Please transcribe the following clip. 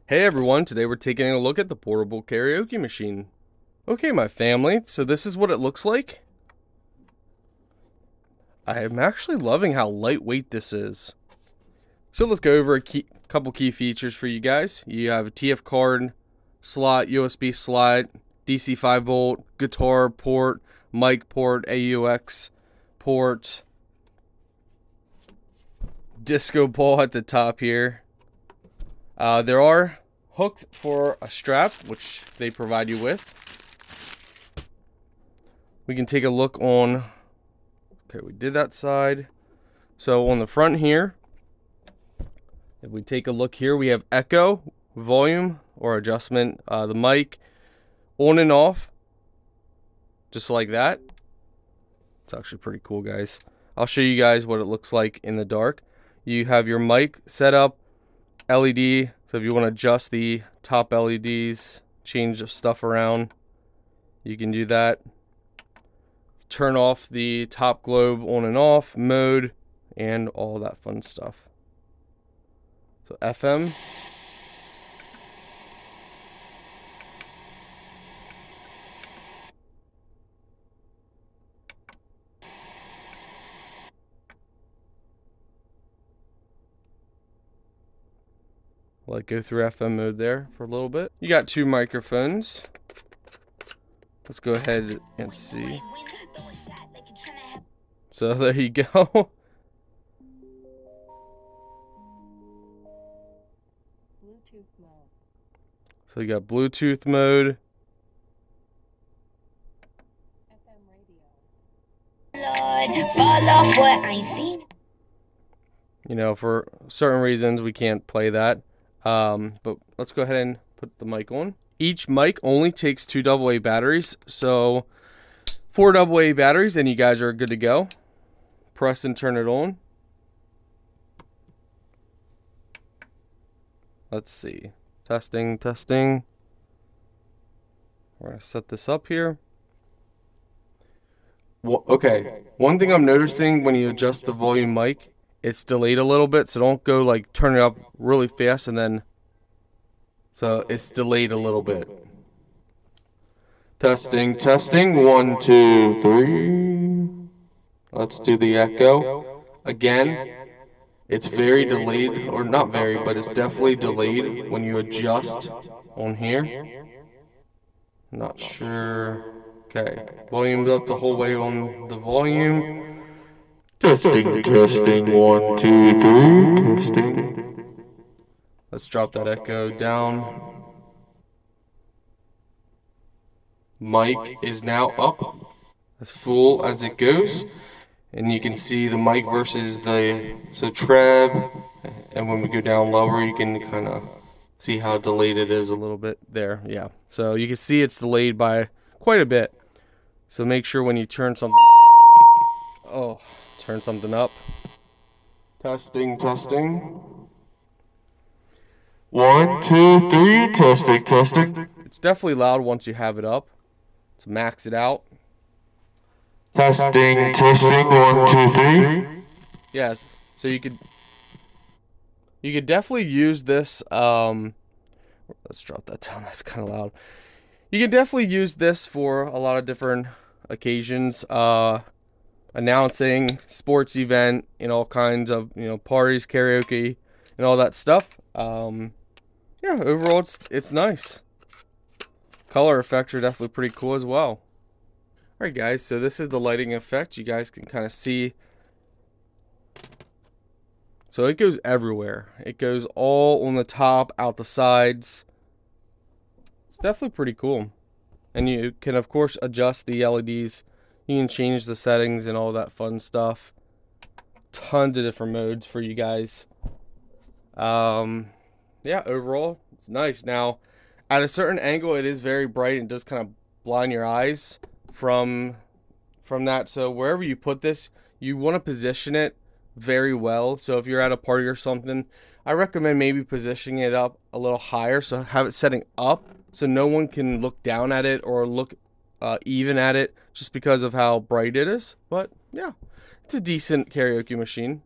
Hey everyone, today we're taking a look at the portable karaoke machine. Okay, my family, so this is what it looks like. I am actually loving how lightweight this is. So let's go over a couple key features for you guys. You have a TF card slot, USB slot, DC 5 volt, guitar port, mic port, AUX port, disco ball at the top here. There are hooks for a strap, which they provide you with. We can take a look on, okay, we did that side. So on the front here, if we take a look here, we have echo, volume or adjustment, the mic on and off, just like that. It's actually pretty cool, guys. I'll show you guys what it looks like in the dark. You have your mic set up, LED, so if you want to adjust the top LEDs, change stuff around, you can do that. Turn off the top globe on and off, mode, and all that fun stuff. So FM. Let go through FM mode there for a little bit. You got two microphones. Let's go ahead and see. So there you go. So you got Bluetooth mode. Fall off what I seen. You know, for certain reasons we can't play that. But let's go ahead and put the mic on. Each mic only takes 2 AA batteries, so 4 AA batteries and you guys are good to go. Press and turn it on. Let's see. Testing. We're gonna set this up here. Well, okay, one thing I'm noticing when you adjust the volume mic, it's delayed a little bit, so don't go like turn it up really fast and then, so it's delayed a little bit. Testing, 1, 2, 3. Let's do the echo. Again, it's very delayed, or not very, but it's definitely delayed when you adjust on here. Not sure. Okay, volume's up the whole way on the volume. Testing, 1, 2, 3, testing. Let's drop that echo down. Mic is now up, as full as it goes. And you can see the mic versus the treb. And when we go down lower, you can kind of see how delayed it is a little bit there. Yeah, so you can see it's delayed by quite a bit. So make sure when you turn something, turn something up. Testing. 1, 2, 3, testing. It's definitely loud once you have it up. So max it out. Testing, 1, 2, 3. Yes, so you could definitely use this. Let's drop that down. That's kind of loud. You can definitely use this for a lot of different occasions. Announcing sports event, all kinds of parties, karaoke, and all that stuff. Yeah, overall it's nice. Color effects are definitely pretty cool as well. Alright guys, so this is the lighting effect. You guys can kind of see. So it goes everywhere. It goes all on the top, out the sides. It's definitely pretty cool. And you can of course adjust the LEDs. You can change the settings and all that fun stuff. Tons of different modes for you guys. Yeah, overall it's nice. Now at a certain angle it is very bright and does kind of blind your eyes from that. So wherever you put this, you want to position it very well. So if you're at a party or something, I recommend maybe positioning it up a little higher, so have it setting up so no one can look down at it or look even at it just because of how bright it is. But yeah, it's a decent karaoke machine.